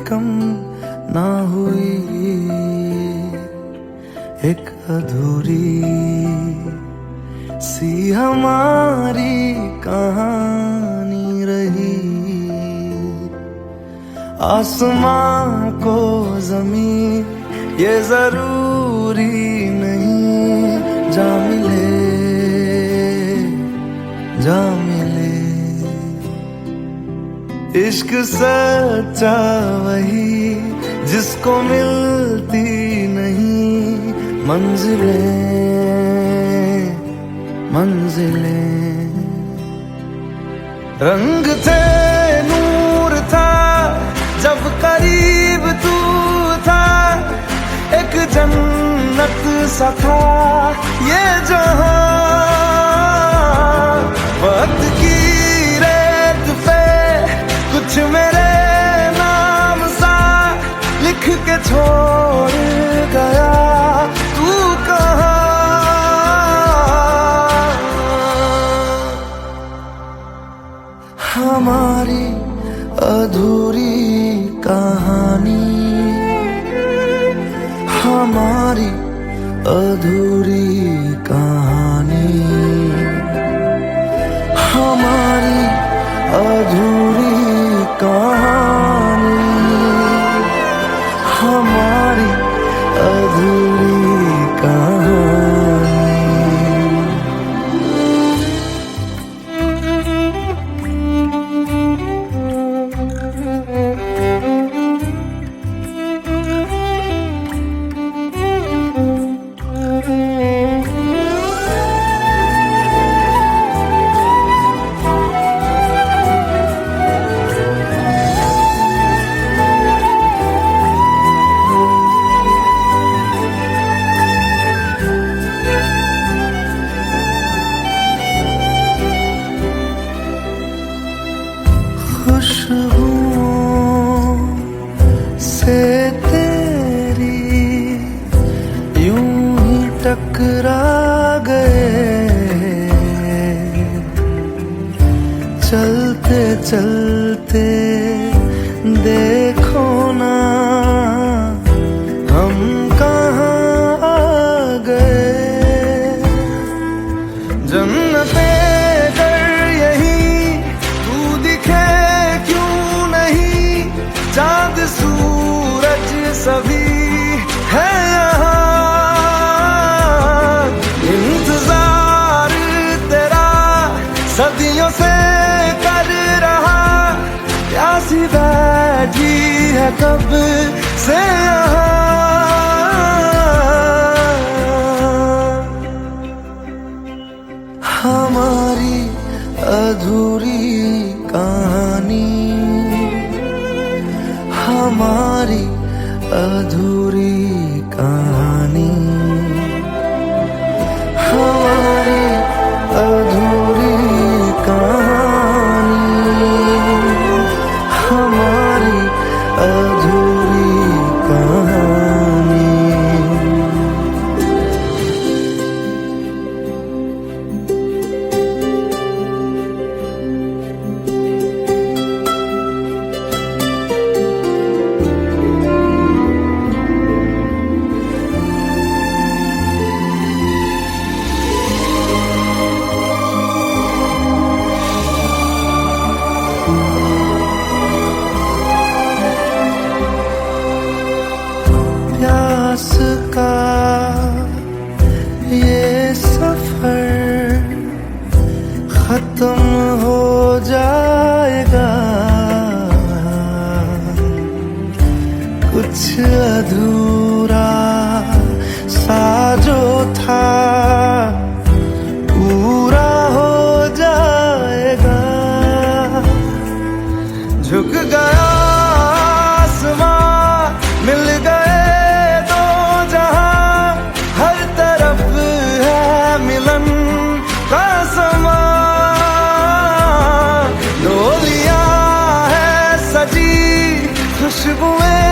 कम ना हुई, एक अधूरी सी हमारी कहानी रही। आसमां को ज़मीं ये जरूरी नहीं, जा मिले जा मिले। इश्क सच्चा वही जिसको मिलती नहीं मंजिलें मंजिलें। रंग थे नूर था जब करीब तू था, एक जन्नत सा था ये जहां। वक्त की रेत पे कुछ मेरे नाम सा लिख के छोड़ गया, तू कहाँ? हमारी अधूरी कहानी, हमारी अधूरी कहानी, हमारी अधूरी कहानी, हमारी अधूरी कहानी। खुशबुओं से तेरी यूं ही टकरा गए, चलते चलते देखो ना हम कहाँ आ गए। जन्नते चाँद सूरज सभी है यहाँ, इंतजार तेरा सदियों से कर रहा, प्यासी बैठी है कब से यहाँ। हमारी अधूरी कहानी, हमारी अधूरी कहानी, हमारी अधूरी कहानी, हमारी अधूरी कहानी। प्यास का ये सफर खत्म हो जाएगा, कुछ अधूरा सा जो था पूरा हो जाएगा। झुक गया आसमां, मिल गए दो जहां, हर तरफ है मिलन का समा। डोलियां है सजी खुशबुएं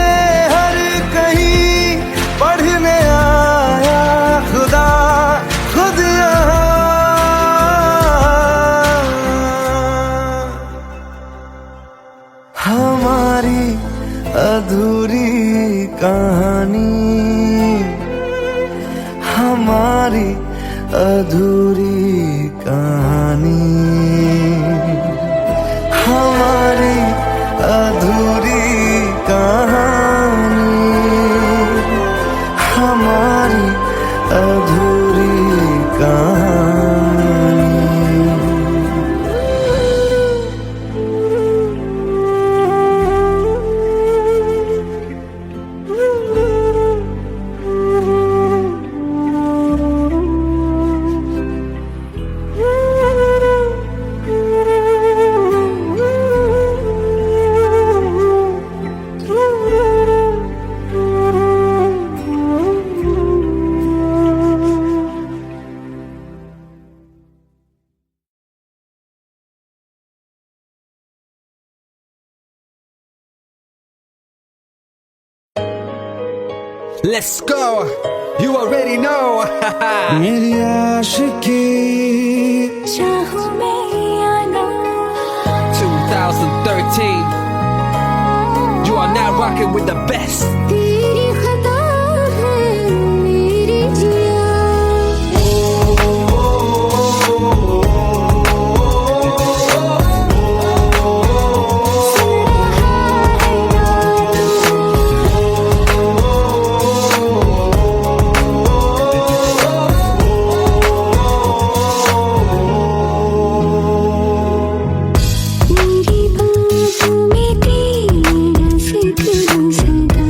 हर कहीं, पढ़ने आया खुदा खुद यहाँ। हमारी अधूरी कहानी, हमारी अधूरी कहानी, हमारी अधूरी कहानी, हमारी अधूरी कहानी। Let's go! You already know! मेरी आशिकी चाहूं मैं या ना 2013. You are now rocking with the best. तेरी खता है मेरी जिया मेरी बाहों में तेरा जिक्र सदा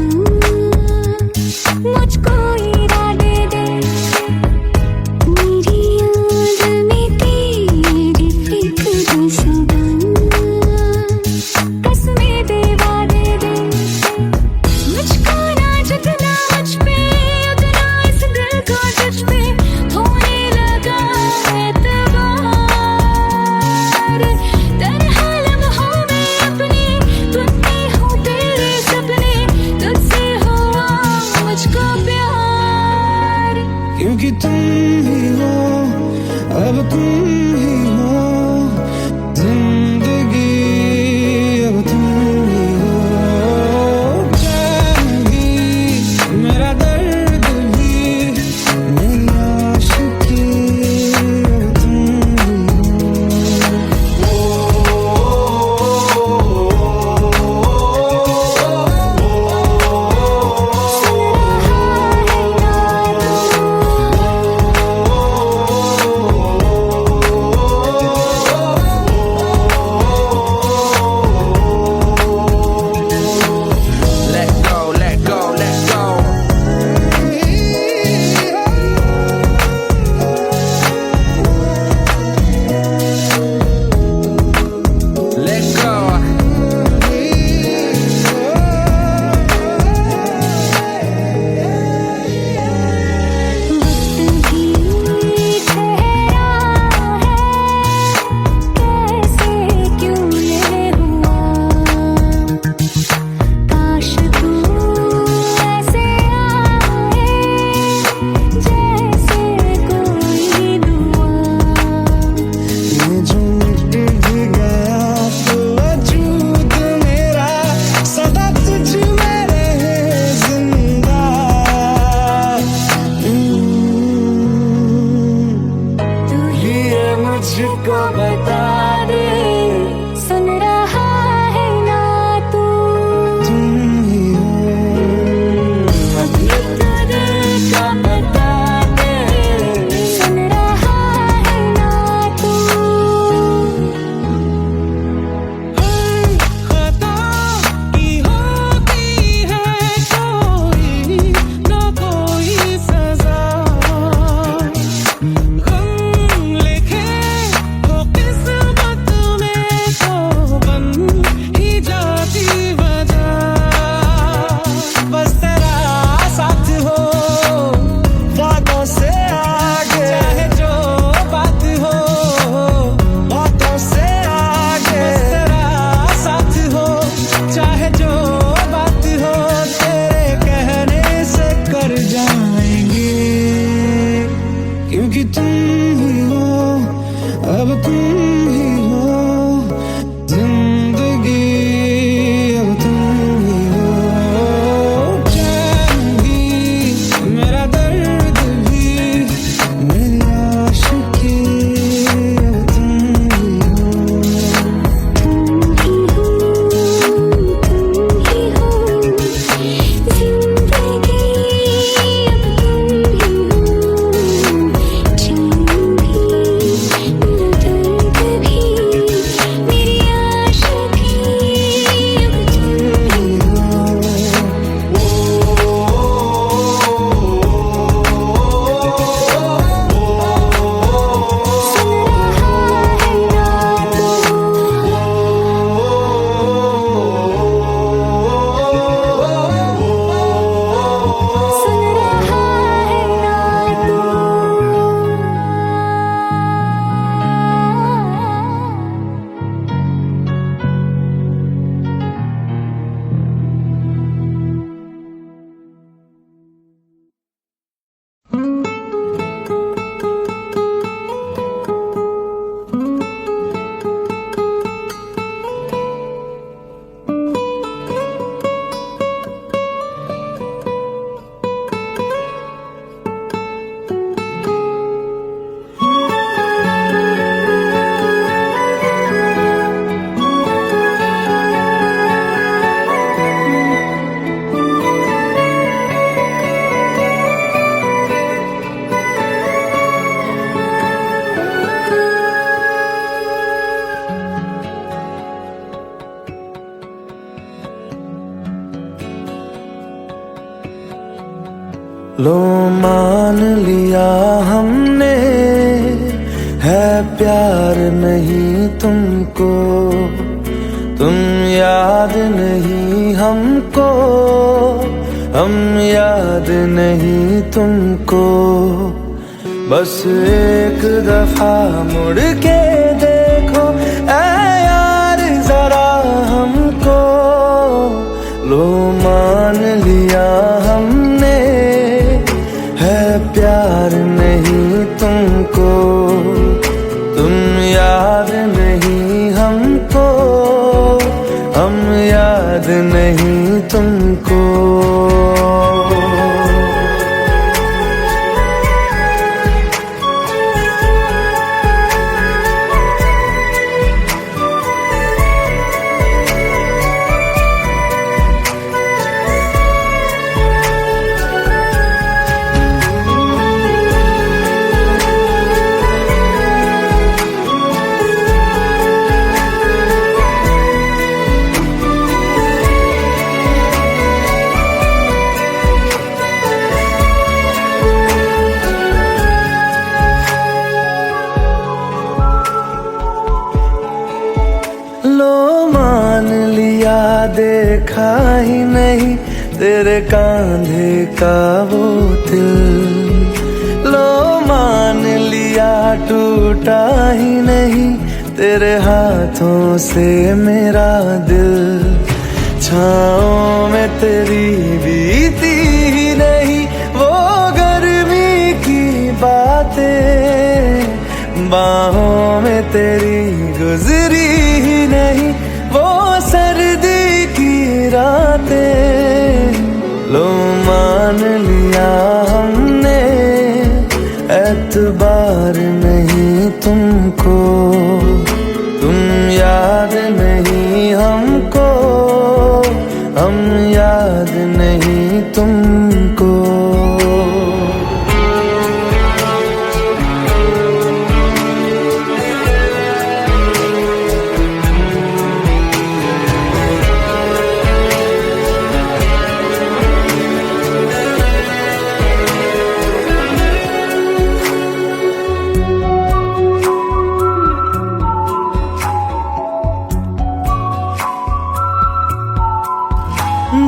लो मान लिया हमने, है प्यार नहीं तुमको, तुम याद नहीं हमको, हम याद नहीं तुमको। बस एक दफा मुड़ के देखो ऐ यार जरा हमको, लो मान लिया हमने, है प्यार नहीं तुमको, तुम याद नहीं हमको, हम याद नहीं तुमको। लो मान लिया देखा ही नहीं तेरे कांधे का वो दिल, लो मान लिया टूटा ही नहीं तेरे हाथों से मेरा दिल। छाँव में तेरी बीती ही नहीं वो गर्मी की बातें, बाहों में तेरी गुजरी ही नहीं वो सर्दी की रातें। लो मान लिया हमने, एतबार नहीं तुमको, तुम याद नहीं हमको, हम याद नहीं तुमको।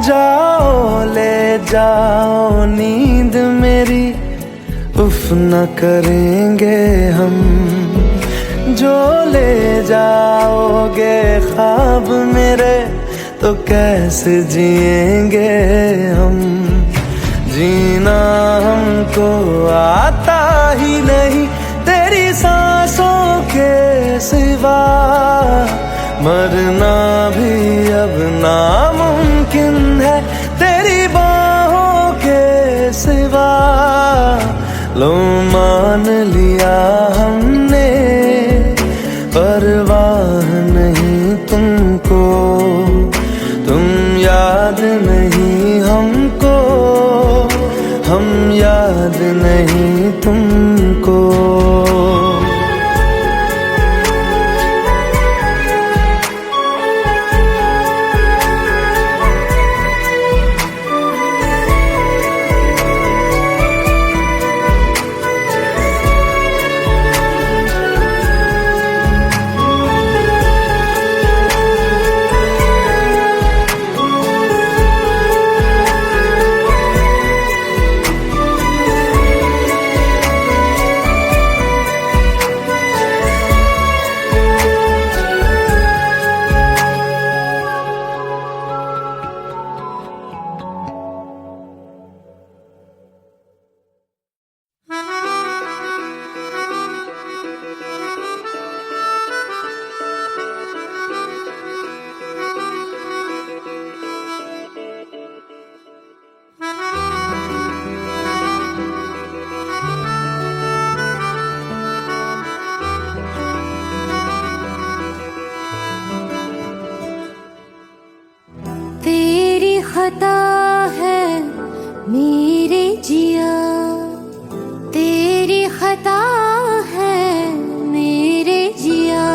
जाओ ले जाओ नींद मेरी, उफ न करेंगे हम, जो ले जाओगे ख्वाब मेरे तो कैसे जिएंगे हम। जीना हमको आता ही नहीं तेरी सांसों के सिवा, मरना भी अब नामुमकिन है तेरी बाहों के सिवा। लो मान लिया हमने, परवाह नहीं तुमको, तुम याद नहीं हमको, हम याद नहीं तुमको। खता है मेरे जिया, तेरी खता है मेरे जिया,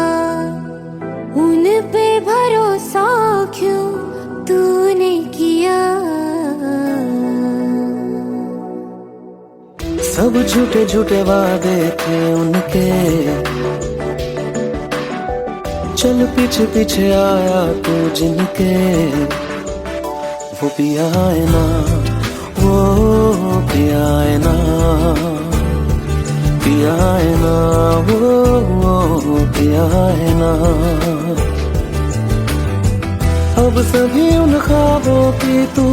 उन पे भरोसा क्यों तूने किया। अब झूठे झूठे वादे थे उनके, चल पीछे पीछे आया तू जिनके। वो पिया है ना, वो पिया है ना, पिया है ना, वो पिया है ना। अब सभी उन ख्वाबों की तू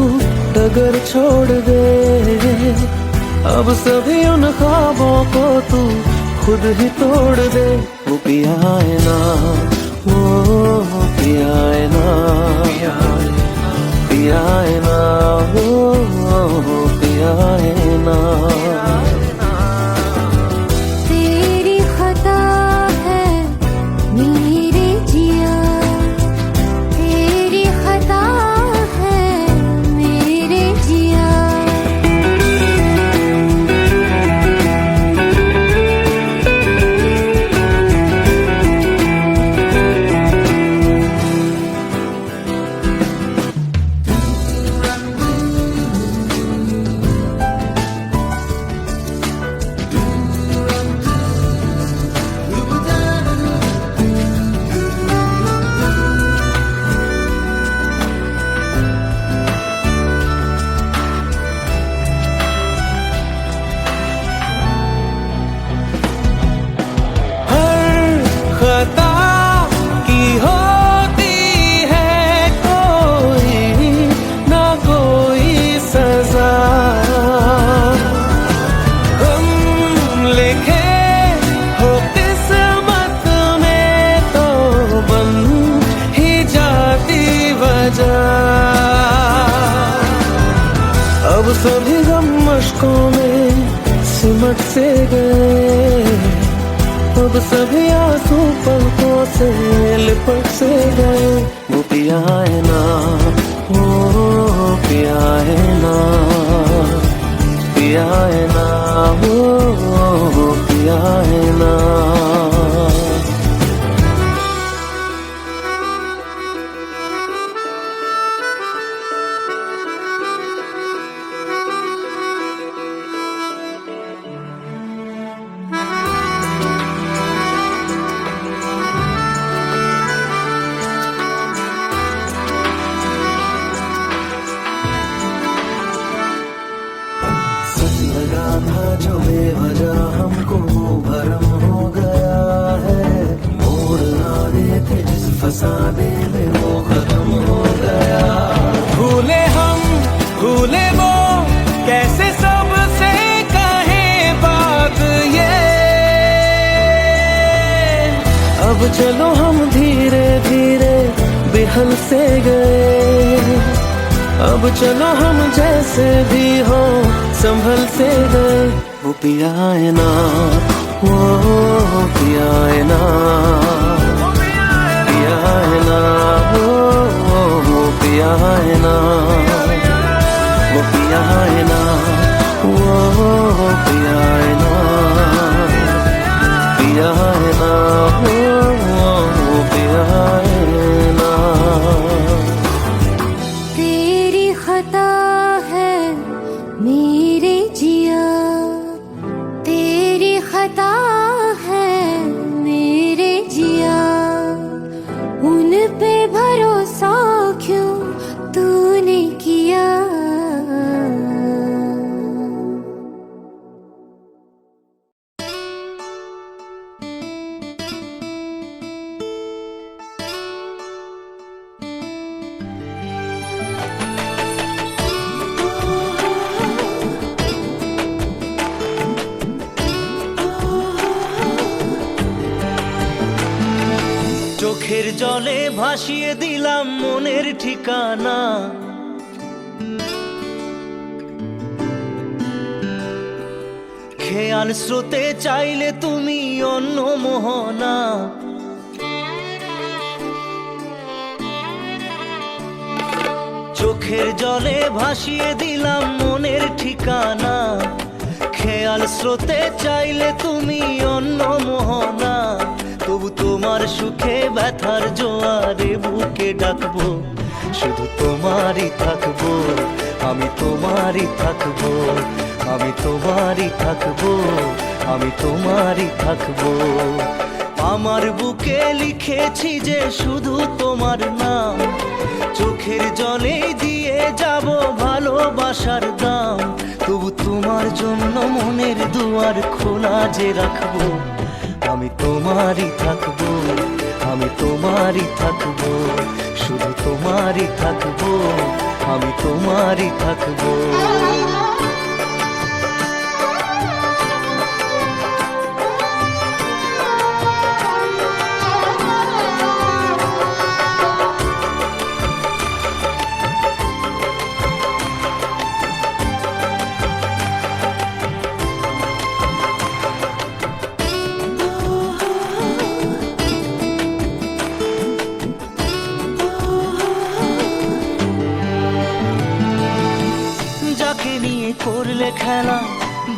डगर छोड़ दे, अब सभी उन ख्वाबों को तू खुद ही तोड़ दे। वो पिया है ना, वो पिया है ना, पिया है ना, वो पिया है ना। तेरी खता है मेरे जिया, तेरी खता है मेरे जिया। खता की होती है कोई ना कोई सजा, हम लिखे हो किस्मत में तो बन ही जाती वजह। अब सभी गम मशकों में सिमट से गए, अब सभी आंसू पलकों से लिपट से गए। वो पिया है ना, वो पिया है ना, पिया है ना, वो पिया है ना। लगा था जो बेवजह हमको वो भरम हो गया है, मोड़ आने थे जिस फसाने में वो खत्म हो गया। भूले हम भूले वो कैसे सबसे कहे बात ये, अब चलो हम धीरे धीरे बिहल से गए, अब चलो हम जैसे भी हो संभल से गए। वो पिया है ना, वो पिया है ना, पिया है ना, वो पिया है ना, वो पिया है ना, वो पिया है ना, पिया है ना, वो पिया है ना। तेरी खता है मेरे जिया, तेरी खता है मेरे जिया। उन पे भरोसा क्यों तूने किया। চোখের জলে ভাসিয়ে দিলাম মনের ঠিকানা, খেয়াল স্রোতে চাইলে তুমি অন্য মোহনা। চোখের জলে ভাসিয়ে দিলাম মনের ঠিকানা, খেয়াল স্রোতে চাইলে তুমি অন্য মোহনা। তবু তোমার সুখে ব্যথার জোয়ারে বুকে ডাকবো, শুধু তোমারই থাকবো, আমি তোমারই থাকবো, আমি তোমারই থাকবো, আমি তোমারই থাকবো। আমার বুকে লিখেছি যে শুধু তোমার নাম, চোখের জলে দিয়ে যাব ভালোবাসার দাম। তবু তোমার জন্য মনের দুয়ার খোলা যে রাখবো, আমি তোমারই থাকবো, আমি তোমারই থাকবো, শুধু তোমারই থাকবো, আমি তোমারই থাকবো। যাকে নিয়ে করলে খেলা,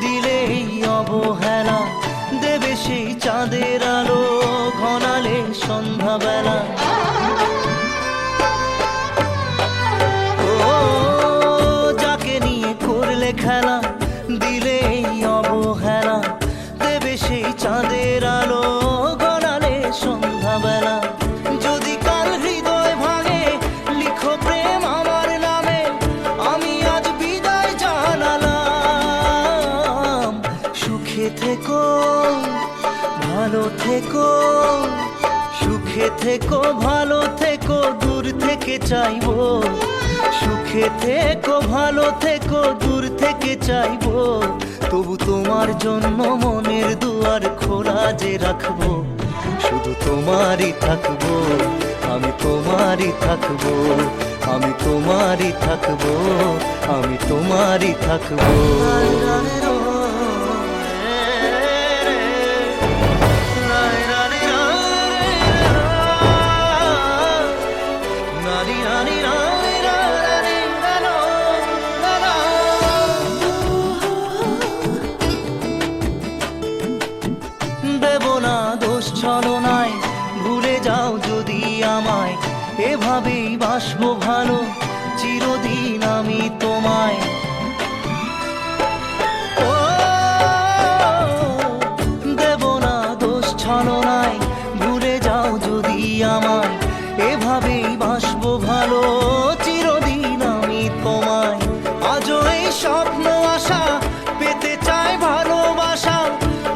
দিলে এই অবহেলা, দেবে সেই চাঁদের আলো ঘনালে সন্ধ্যাবেলা। ও যাকে নিয়ে করলে খেলা, দিলে এই অবহেলা, দেবে সেই চাঁদের আলো ঘনালে সন্ধ্যাবেলা। যদি কাল হৃদয় ভাঙে লিখো প্রেম আমার নামে, আমি আজ বিদায় জানালাম। সুখে থেকো, ভালো থেকো, সুখে থেকো, ভালো থেকো, দূর থেকে চাইবো। সুখে থেকো, ভালো থেকো, দূর থেকে চাইবো। তবু তোমার জন্য মনের দুয়ার খোলা যে রাখবো, শুধু তোমারই থাকবো, আমি তোমারই থাকবো, আমি তোমারই থাকবো, আমি তোমারই থাকবো। দেব না দোষ ছলনায়, ভুলে যাও যদি আমায়, এভাবেই বাসবো ভালো চিরদিন আমি তোমায়। ও দেব না দোষ ছলনায়, ভুলে যাও যদি আমায়, এভাবেই বাসবো ভালো চিরদিন আমি তোমায়। আজও এই স্বপ্ন আশা পেতে চাই ভালোবাসা,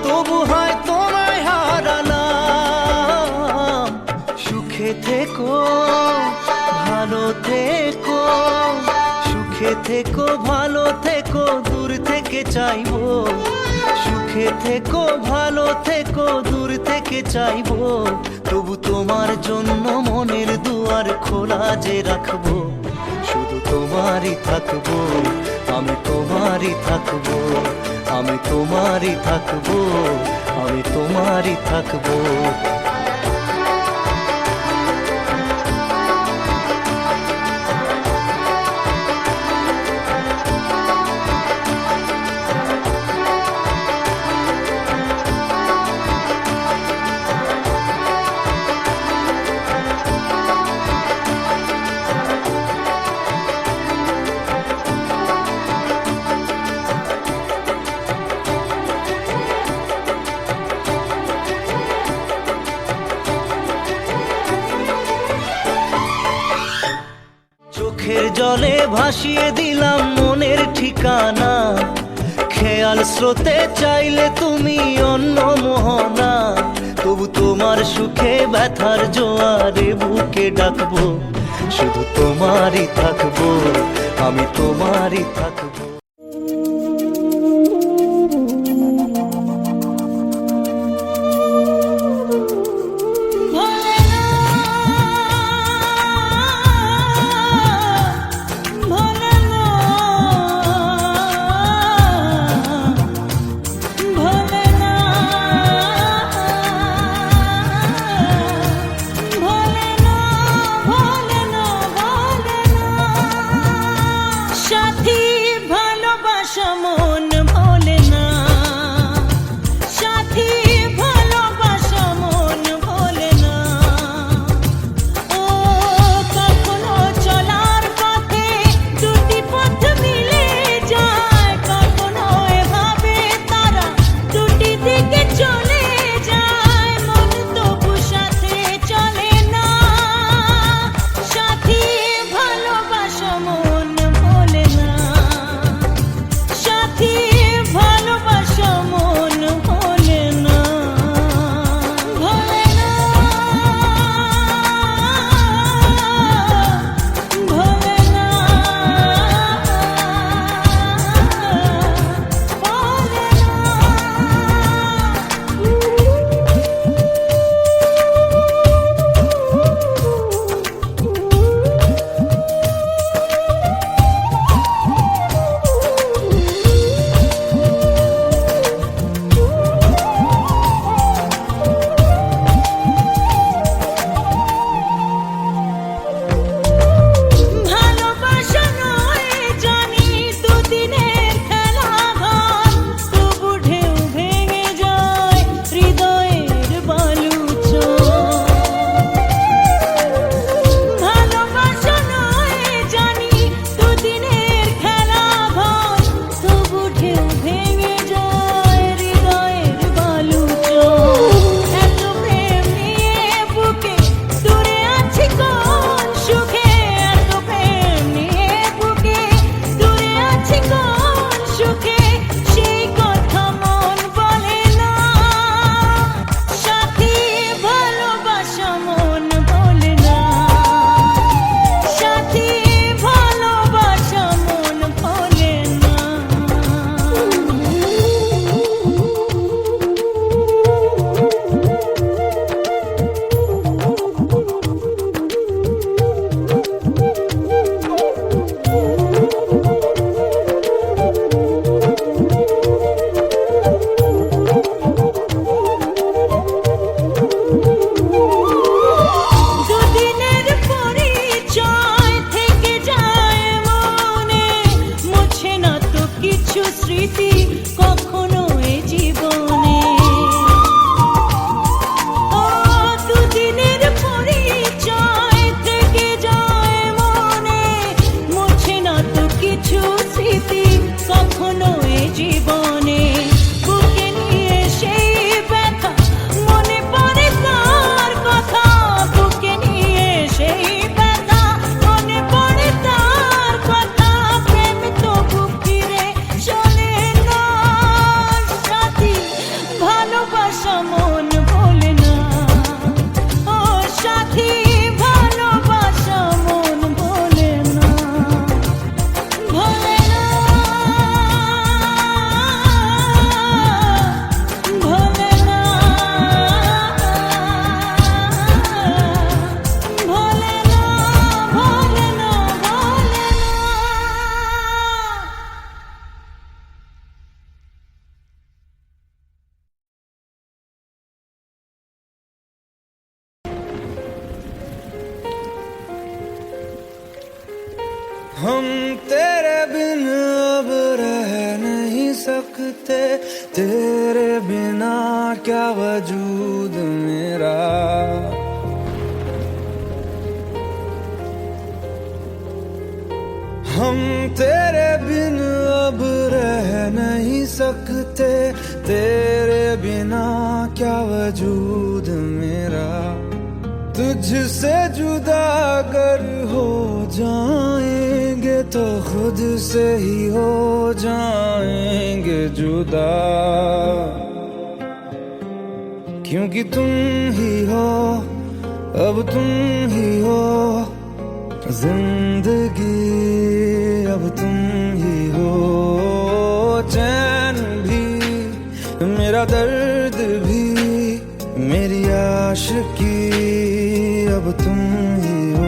তবু হয় তোমায় হারালাম। সুখে থেকো, ভালো থেকো, সুখে থেকো, ভালো থেকো, দূর থেকে চাইবো। সুখে থেকো, ভালো থেকো, দূর থেকে চাইবো। তবু তোমার জন্য মনের দুয়ার খোলা যে রাখবো, শুধু তোমারই থাকবো, আমি তোমারই থাকবো, আমি তোমারই থাকবো, আমি তোমারই থাকবো। চোখের জলে ভাসিয়ে দিলাম মনের ঠিকানা, খেয়াল স্রোতে চাইলে তুমি অন্য মোহনা। তবু তোমার সুখে ব্যথার জোয়ারে বুকে ডাকবো, শুধু তোমারই থাকবো, আমি তোমারই থাকবো। সাথী हम तेरे बिन अब रह नहीं सकते, तेरे बिना क्या वजूद मेरा। हम तेरे बिन अब रह नहीं सकते, तेरे बिना क्या वजूद मेरा। तुझसे जुदा अगर हो जाएंगे तो खुद से ही हो जाएंगे जुदा, क्योंकि तुम ही हो, अब तुम ही हो जिंदगी, अब तुम ही हो। चैन भी मेरा दर्द भी मेरी आशिकी, अब तुम ही हो।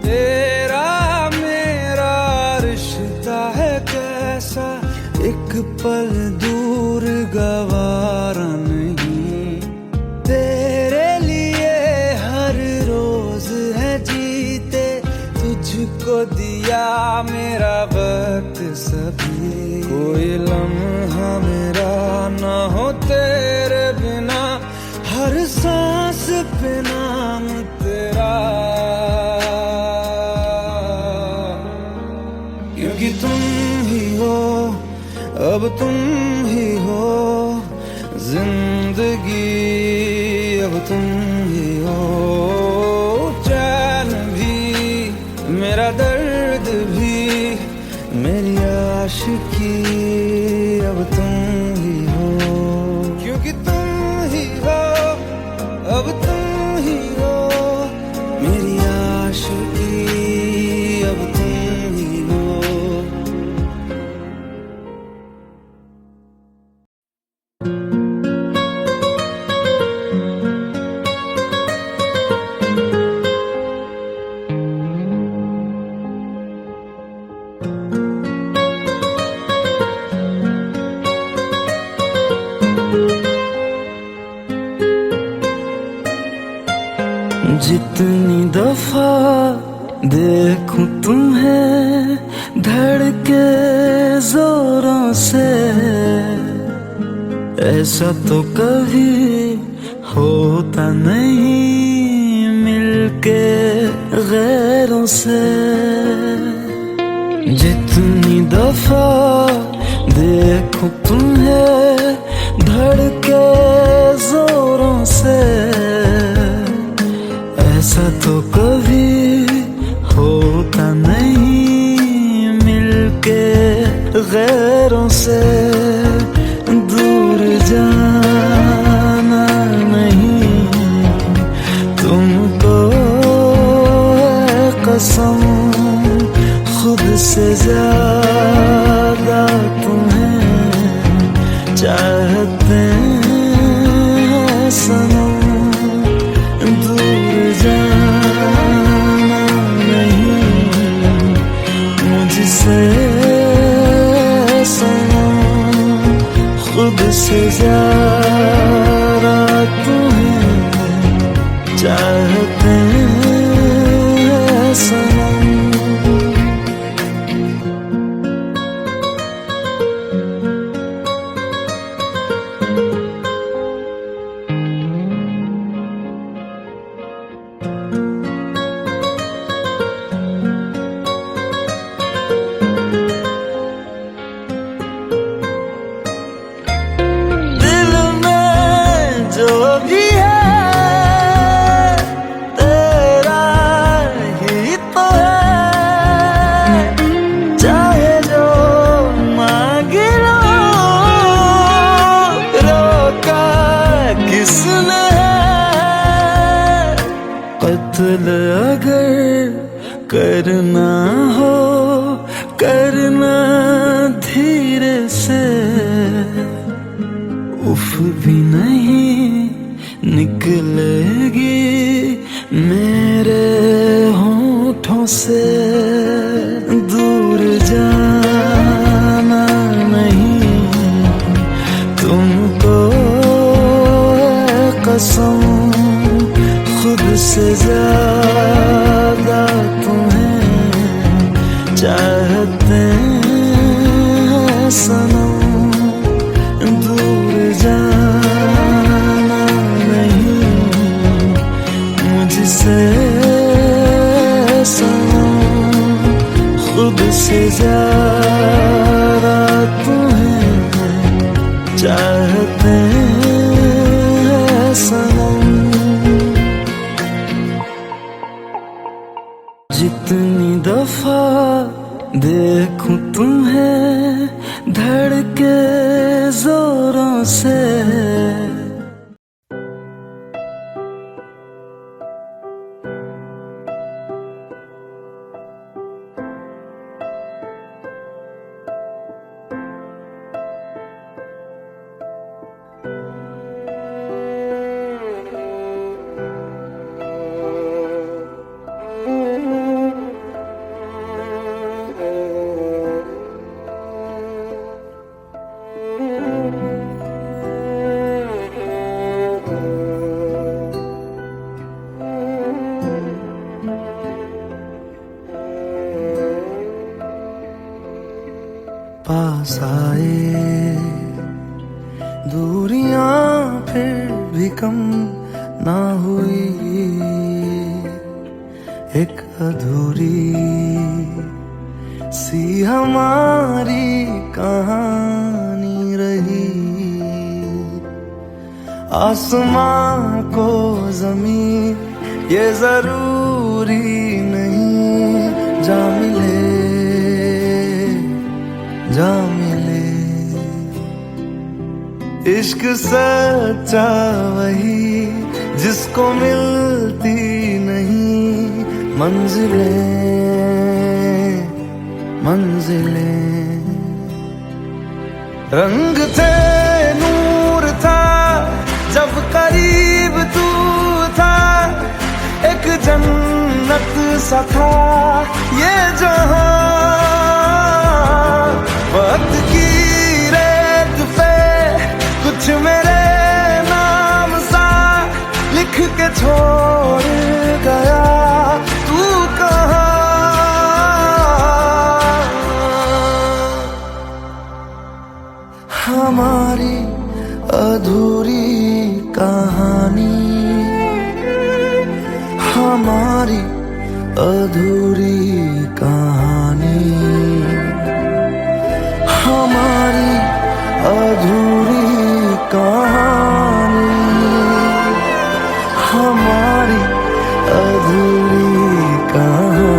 तेरा मेरा रिश्ता है कैसा, एक पल दूर गवारा नहीं। तेरे लिए हर रोज है जीते, तुझको दिया मेरा वक्त सभी। कोई लम्हा मेरा ना हो तेरे बिना, हर सांस पे नाम तेरा, क्योंकि तुम ही हो, अब तुम ही हो जिंदगी, अब तुम ही हो। चैन भी मेरा दर्द भी मेरी आशिकी, अब तुम ही हो, क्योंकि तुम ही हो, अब तुम ही हो मेरी आशिकी, अब तुम ही हो। जितनी दफा देखूं तुम्हें धड़के जोरों से, ऐसा तो कभी होता नहीं मिलके गैरों से। जितनी दफा देखूं तुम्हें धड़के जोरों से, ऐसा तो कभी होता नहीं मिलके गैरों से। दूर जाना नहीं तुमको है कसम, खुद से ज्यादा तुम्हें चाहते हैं सनम। दूर जाना नहीं मुझसे सनम, खुद से ज्यादा तुम्हें चाहते हैं सनम। कत्ल अगर करना हो करना धीरे से, उफ भी नहीं निकलेगी मेरे होठों से। दूर जाना नहीं कसम खुद से ज्यादा तुम्हें चाहते हैं सनम, दूर जाना नहीं मुझसे सनम, खुद से ज्यादा तुम्हें चाहते हैं सनम। जितनी दफा देखूं तुम्हें धड़के जोरों से, पास आए दूरियां फिर भी कम ना हुई, एक अधूरी सी हमारी कहानी रही। आसमां को जमीन ये जरूरी नहीं, जा मिले जा मिले। इश्क सच्चा वही जिसको मिलती नहीं मंजिलें मंजिलें। रंग थे नूर था जब करीब तू था, एक जन्नत सा था ये जहां। वक्त की रेत पे कुछ मेरे नाम सा लिख के छोड़ गया, तू कहाँ। हमारी अधूरी कहानी, हमारी अधूरी कहानी, हमारी अधूरी कहानी, हमारी अधूरी कहानी।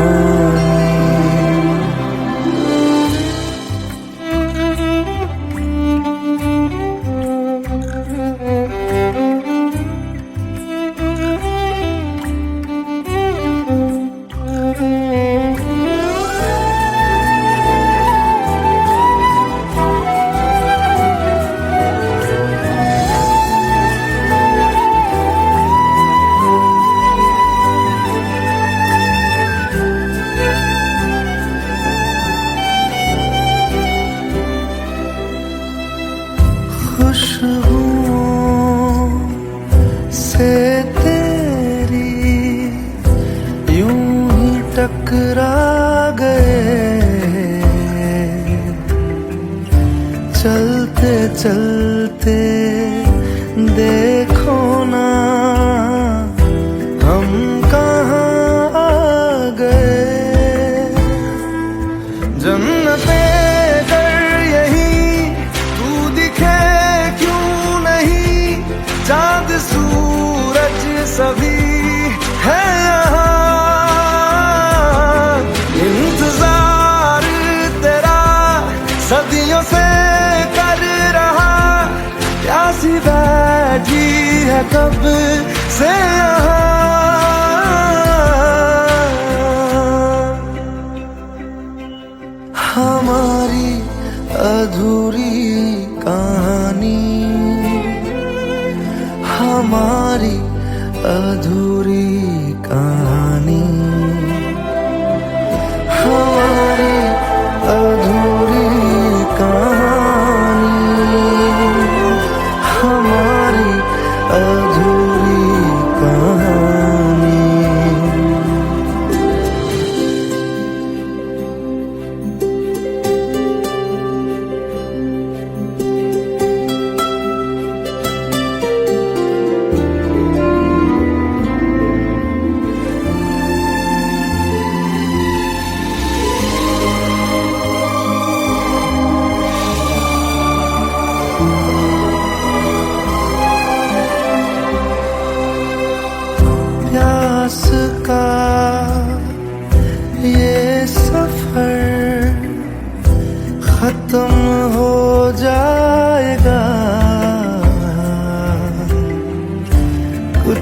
खुशबुओं से तेरी यूं ही टकरा गए, चलते चलते देखो ना हम कहाँ आ गए। जन्नते चाँद सूरज सभी है यहाँ, इंतजार तेरा सदियों से कर रहा, प्यासी बैठी है कब से यहाँ। हमारी अधूरी कहानी, हमारी अधूरी कहानी, हमारी अधूरी कहानी, हमारी अधूरी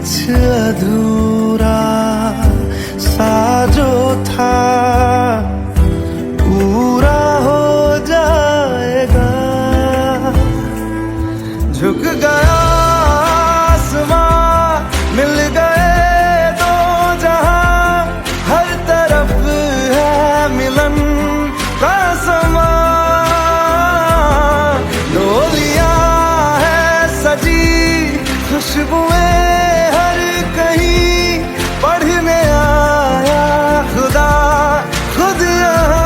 कुछ अधूरा सा जो था पूरा हो जाएगा। झुक गया आसमां, मिल गए दो जहां, हर तरफ है मिलन का समा। डोलियां है सजी, खुशबुएं हर कहीं, पढ़ने आया खुदा खुद यहाँ।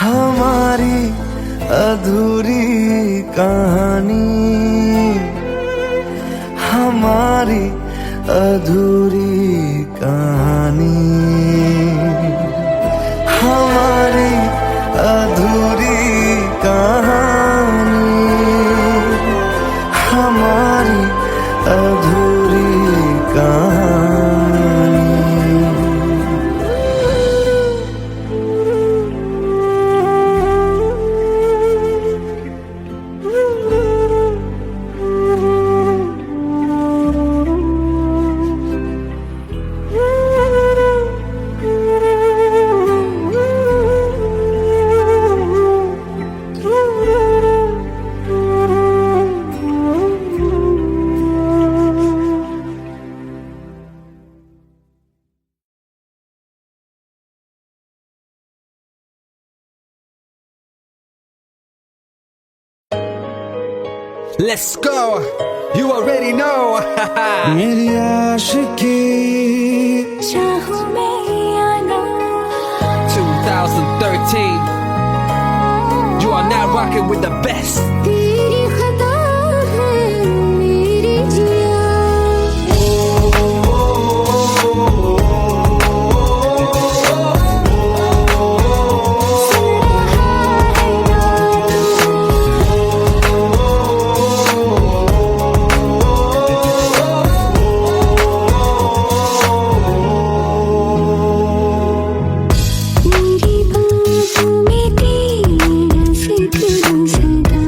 हमारी अधूरी कहानी, हमारी अधूरी कहानी, हमारी अधूरी कहानी, हमारी अधूरी कहानी। Let's go. You already know. मेरी आशिकी चाहूं मैं या ना, 2013. You are now rocking with the best. तेरी खता है मेरी जिया। मेरी बाहों में तेरा जिक्र सदा,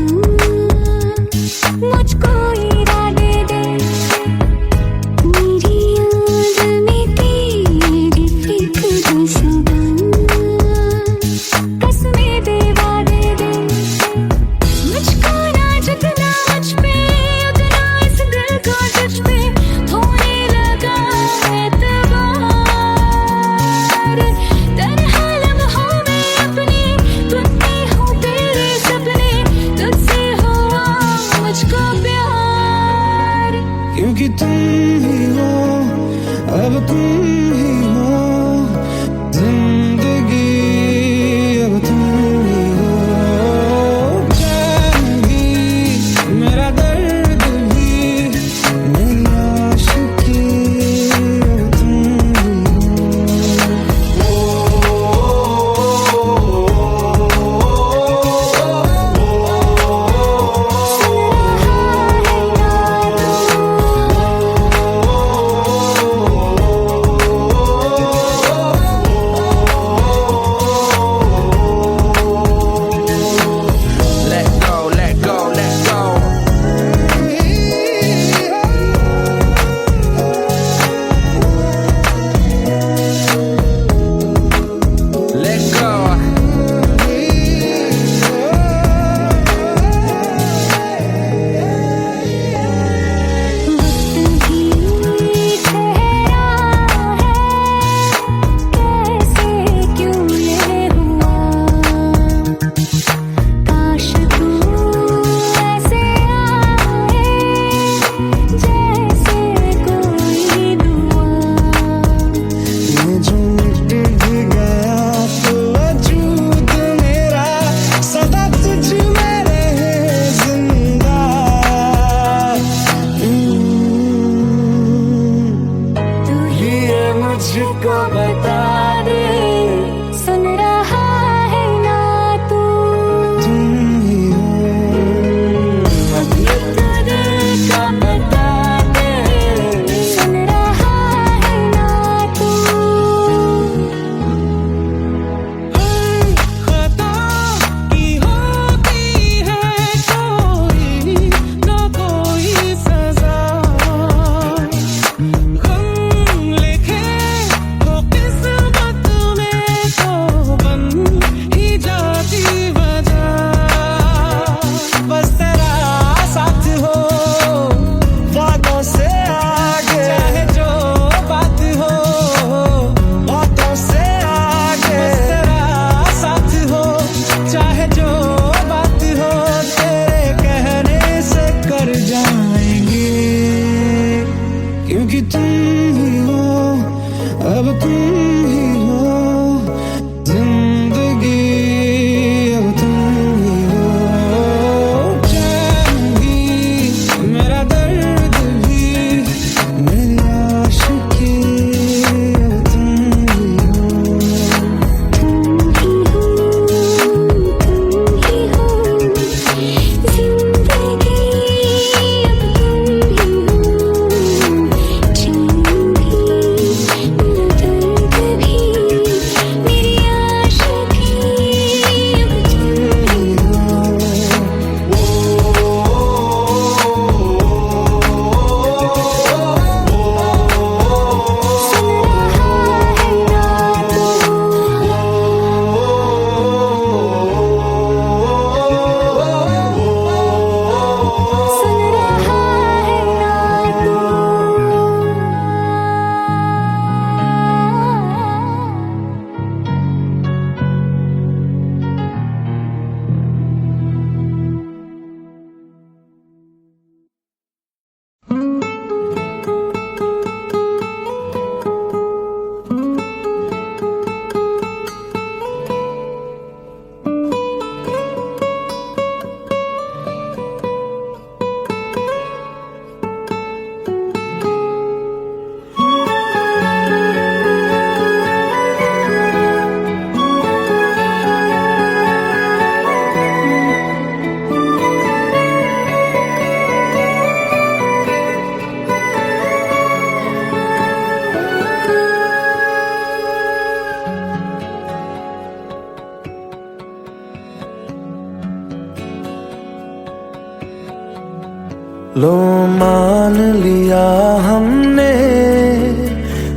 लो मान लिया हमने,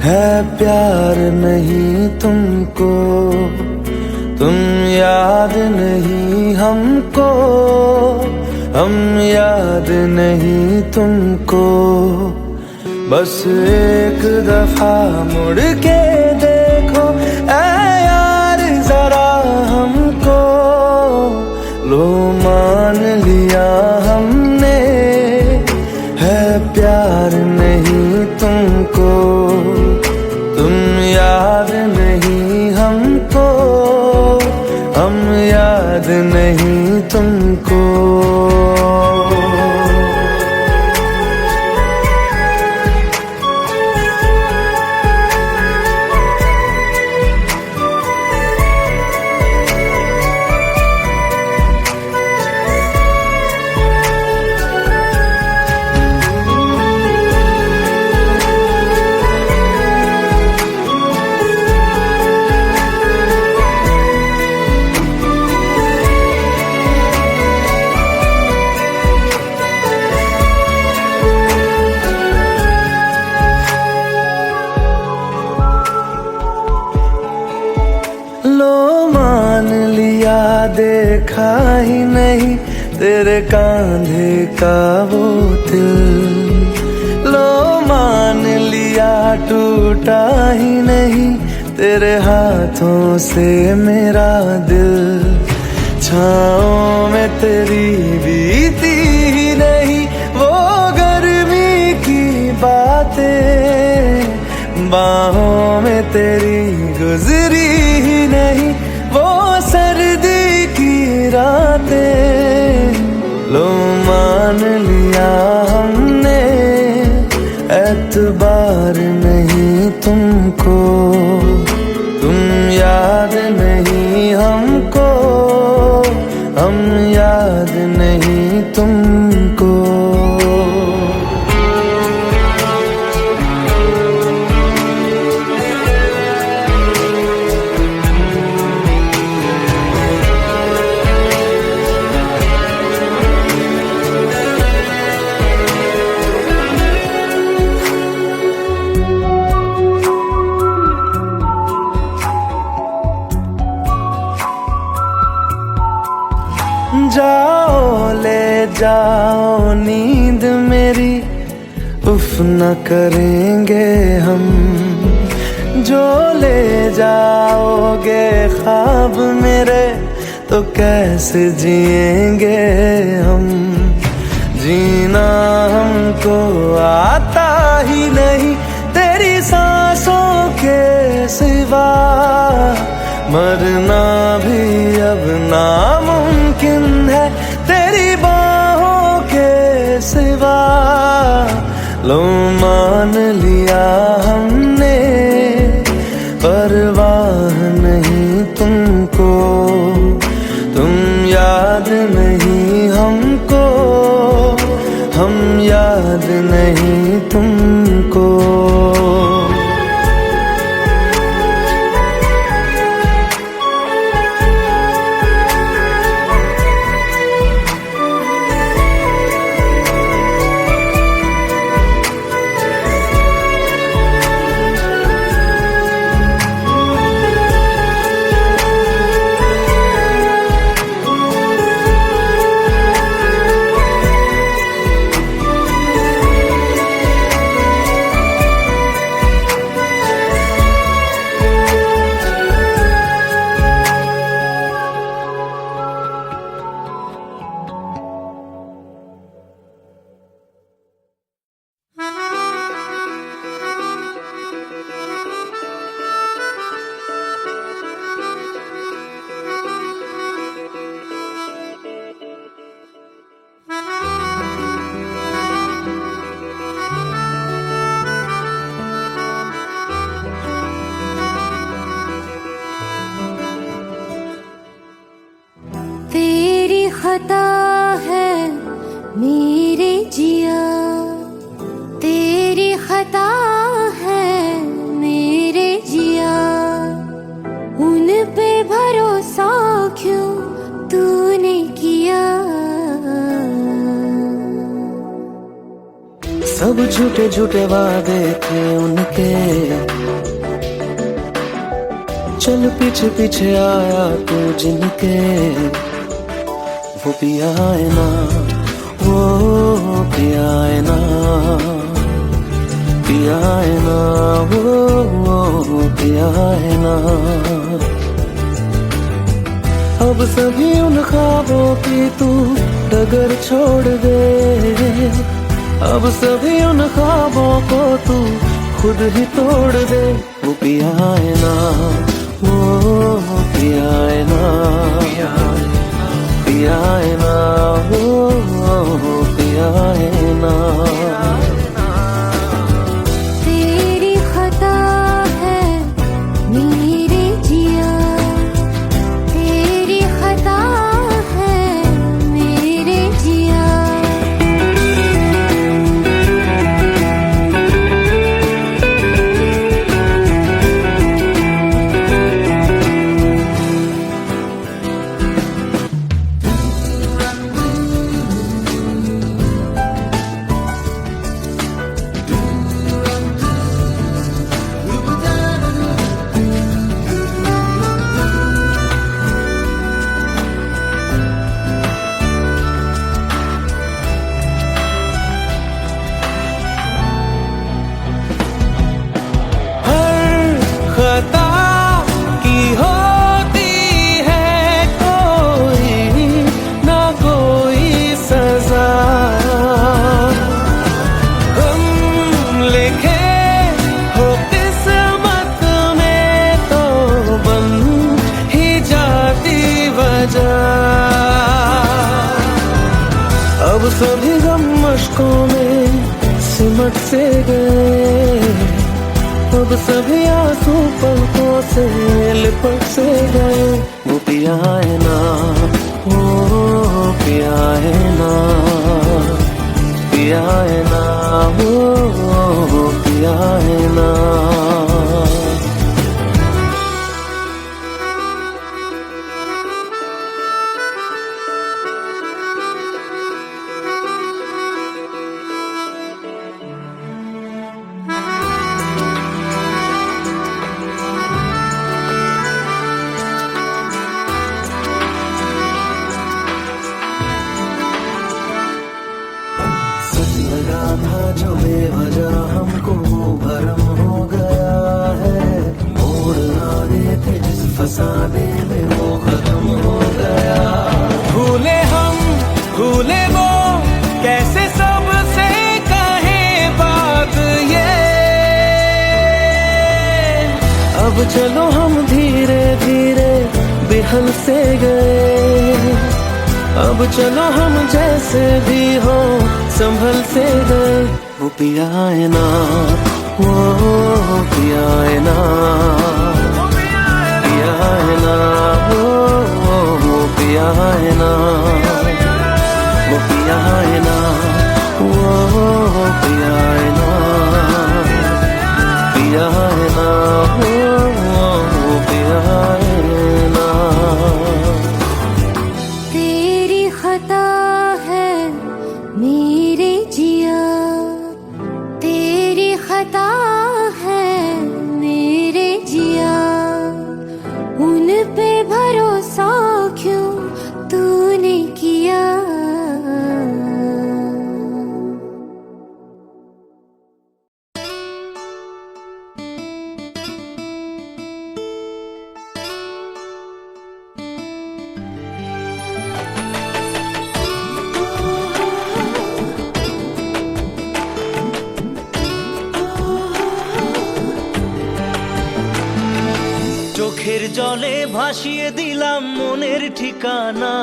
है प्यार नहीं तुमको, तुम याद नहीं हमको, हम याद नहीं तुमको। बस एक दफा मुड़ के देखो ऐ यार जरा हमको, लो मान लिया हमने, है प्यार नहीं तुमको, तुम याद नहीं हमको, हम याद नहीं तुमको। लो मान लिया देखा ही नहीं तेरे कांधे का वो दिल, लो मान लिया टूटा ही नहीं तेरे हाथों से मेरा दिल। छाँव में तेरी बीती ही नहीं वो गर्मी की बातें, बाहों में तेरी गुजरी ही नहीं वो सर्दी की रातें। लो मान लिया हमने, एतबार नहीं तुमको, तुम याद नहीं हमको, हम याद नहीं तुमको। जाओ ले जाओ नींद मेरी, उफ न करेंगे हम, जो ले जाओगे ख्वाब मेरे तो कैसे जिएंगे हम। जीना हमको आता ही नहीं तेरी सांसों के सिवा, मरना भी अब नामुमकिन है तेरी बाहों के सिवा। लो मान लिया हमने, परवाह नहीं तुमको, तुम याद नहीं हमको, हम याद नहीं तुमको। खता है मेरे जिया, तेरी खता है मेरे जिया, उन पे भरोसा क्यों तूने किया। झूठे झूठे वादे थे उनके, चल पीछे पीछे आया तू जिनके। वो पिया है ना, वो पिया है ना, पिया है ना, वो पिया है ना। अब सभी उन ख्वाबों की तू डगर छोड़ दे, अब सभी उन ख्वाबों को तू खुद ही तोड़ दे। वो पिया है ना, वो पिया है ना, पिया है ना, वो पिया है ना। तेरी खता है मेरे जिया, तेरी खता है मेरे जिया। खता की होती है कोई ना कोई सजा, हम लिखे हो किस्मत में तो बन ही जाती वजह। अब सभी गम मशकों में सिमट से गए, अब सभी आंसू पलकों से लिपट से गए। वो पिया है ना, वो पिया है ना, पिया है ना, वो पिया है ना। लगा था जो बेवजह हमको वो भरम हो गया है, मोड़ आने थे जिस फसाने में वो खत्म हो गया। भूले हम भूले वो कैसे सबसे कहे बात ये, अब चलो हम धीरे धीरे बिहल से गए, अब चलो हम जैसे भी हो संभल से गए। वो पिया है ना, वो पिया है ना, पिया है ना, वो पिया है ना, वो पिया है ना, वो पिया है ना, पिया है ना, वो पिया है ना। तेरी खता है मेरे जिया, तेरी खता है मेरे जिया। उन पे भरोसा क्यों तूने किया। চোখের জলে ভাসিয়ে দিলাম মনের ঠিকানা,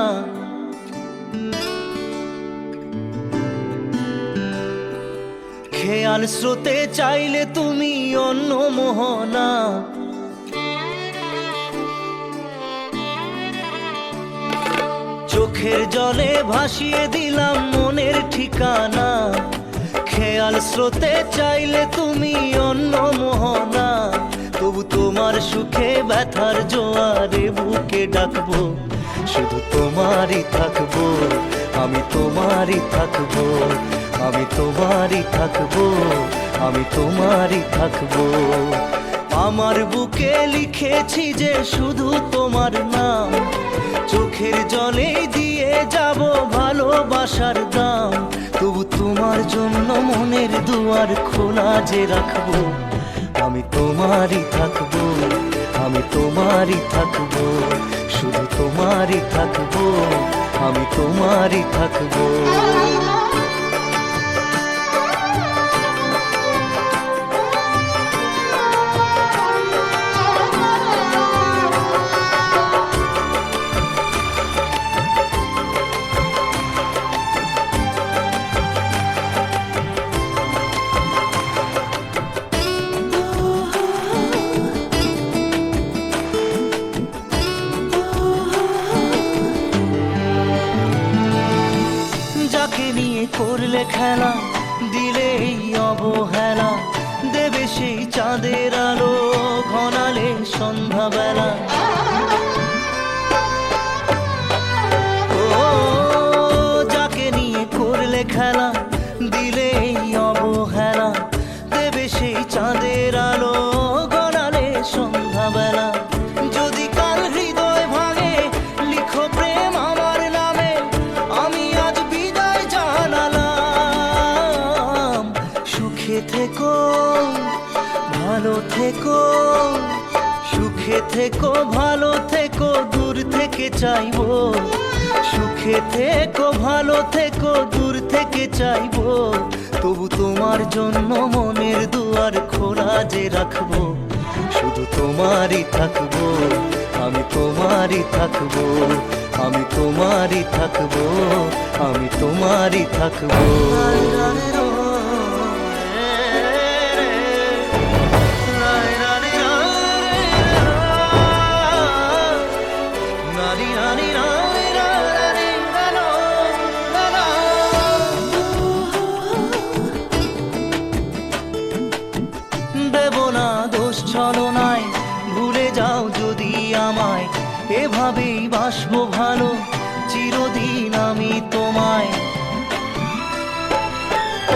খেয়াল স্রোতে চাইলে তুমি অন্য মোহনা। চোখের জলে ভাসিয়ে দিলাম মনের ঠিকানা, খেয়াল স্রোতে চাইলে তুমি অন্য মোহনা। তবু তোমার সুখে ব্যথার জোয়ারে বুকে ডাকবো, শুধু তোমারই থাকবো আমি তোমারই থাকবো, আমি তোমারই থাকবো, আমি তোমারই থাকবো। আমার বুকে লিখেছি যে শুধু তোমার নাম, চোখের জলে দিয়ে যাব ভালোবাসার দাম। তবু তোমার জন্য মনের দুয়ার খোলা যে রাখবো, আমি তোমারই থাকবো, আমি তোমারই থাকবো, শুধু তোমারই থাকবো, আমি তোমারই থাকবো। যাকে নিয়ে করলে খেলা, দিলে এই অবহেলা, দেবে সেই চাঁদের আলো ঘনালে সন্ধ্যাবেলা। ও যাকে নিয়ে করলে খেলা, দিলে এই অবহেলা, দেবে সেই চাঁদের আলো ঘনালে সন্ধ্যাবেলা। যদি কাল হৃদয় ভাঙে, লিখো প্রেম আমার নামে, আমি আজ বিদায় জানালাম। সুখে থেকো, ভালো থেকো, সুখে থেকো, ভালো থেকো, দূর থেকে চাইবো। সুখে থেকো, ভালো থেকো, দূর থেকে চাইবো। তবু তোমার জন্য মনের দুয়ার খোলা যে রাখবো, শুধু তোমারই থাকবো, আমি তোমারই থাকবো, আমি তোমারই থাকবো, আমি তোমারই থাকবো। দেব না দোষ ছলনায়, ভুলে যাও যদি আমায়, এভাবেই বাসবো ভালো চিরদিন আমি তোমায়।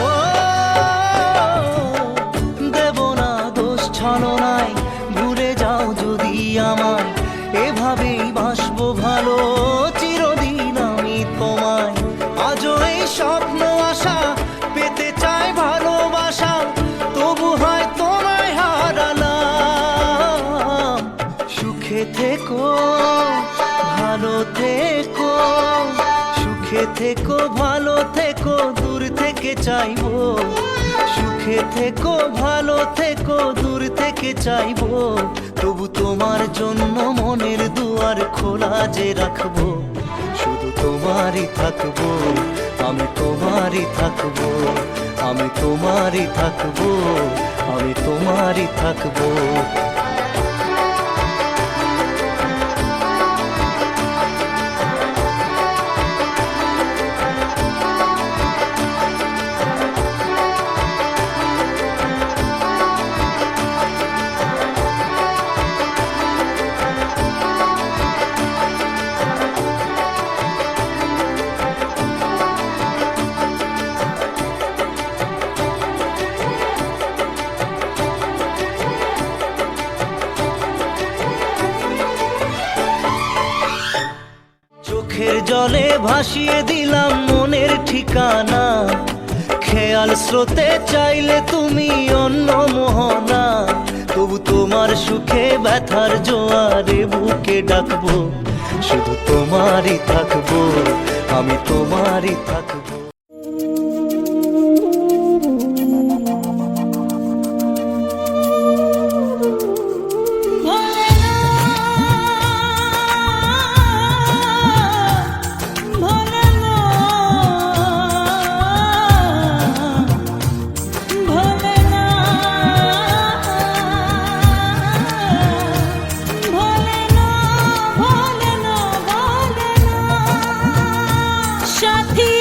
ও দেব না দোষ ছলনায়, ভুলে যাও যদি আমায়, এভাবেই বাসবো ভালো চিরদিন আমি তোমায়। আজও এই স্বপ্ন আশা পেতে চাই ভালোবাসা, তবু হয় তোমায় হারালাম। সুখে থেকো, ভালো থেকো, সুখে থেকো, ভালো থেকো, দূর থেকে চাইবো। সুখে থেকো, ভালো থেকো, দূর থেকে চাইবো। তবু তোমার জন্য মনের দুয়ার খোলা যে রাখবো, শুধু তোমারই থাকবো, আমি তোমারই থাকবো, আমি তোমারই থাকবো, আমি তোমারই থাকবো। চোখের জলে ভাসিয়ে দিলাম মনের ঠিকানা, খেয়াল স্রোতে চাইলে তুমি অন্য মোহনা। তবু তোমার সুখে ব্যথার জোয়ারে বুকে ডাকবো, শুধু তোমারই থাকবো, আমি তোমারই থাকবো। সাথী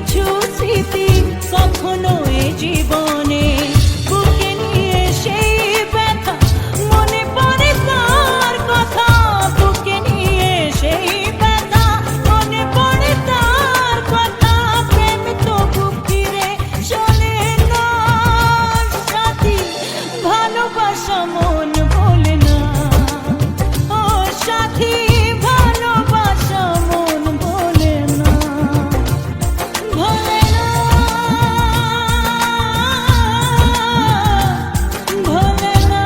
কিছু স্মৃতি কখনো এ জীবনে বুকে নিয়ে সেই ব্যথা মনে পড়ে তার কথা বুকে নিয়ে সেই ব্যথা মনে পড়ে তার কথা প্রেম তো বুক ফিরে চলে না সাথী ভালোবাসা মন বলে না ও সাথী ভালোবাসা মন বলে না ভোলে না ভোলে না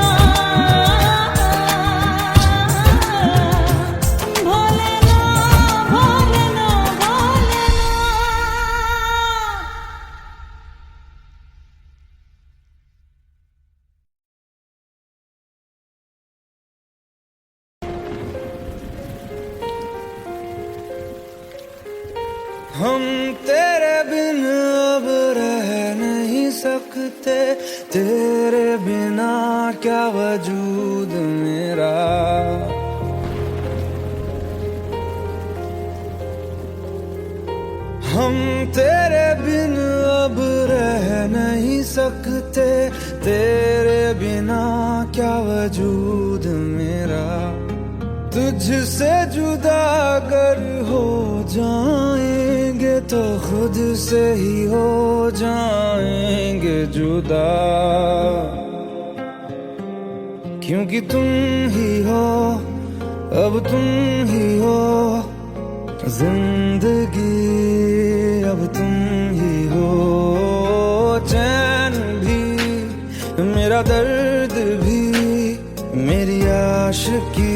ভোলে না ভোলে না ভোলে না हम तेरे बिन अब रह नहीं सकते तेरे बिना क्या वजूद मेरा हम तेरे बिन अब रह नहीं सकते तेरे बिना क्या वजूद मेरा तुझसे जुदा अगर हो जाएंगे तो खुद से ही हो जाएंगे जुदा क्योंकि तुम ही हो अब तुम ही हो जिंदगी अब तुम ही हो चैन भी मेरा दर्द भी मेरी आशिकी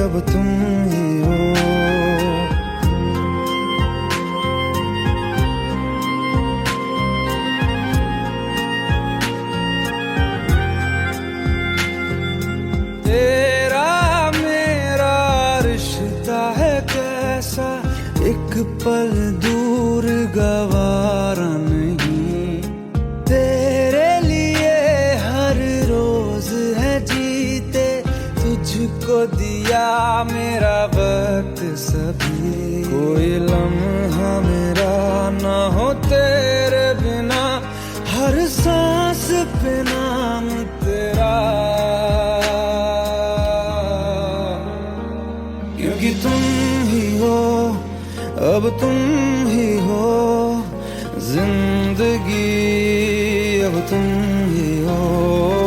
अब तुम ही हो तेरा मेरा रिश्ता है कैसा एक पल दूर गवारा नहीं तेरे लिए हर रोज है जीते तुझको दिया मेरा वक्त सभी कोई लम्हा मेरा ना हो तेरे बिना हर सांस पे नाम तेरा क्योंकि तुम ही हो अब तुम ही हो जिंदगी अब तुम ही हो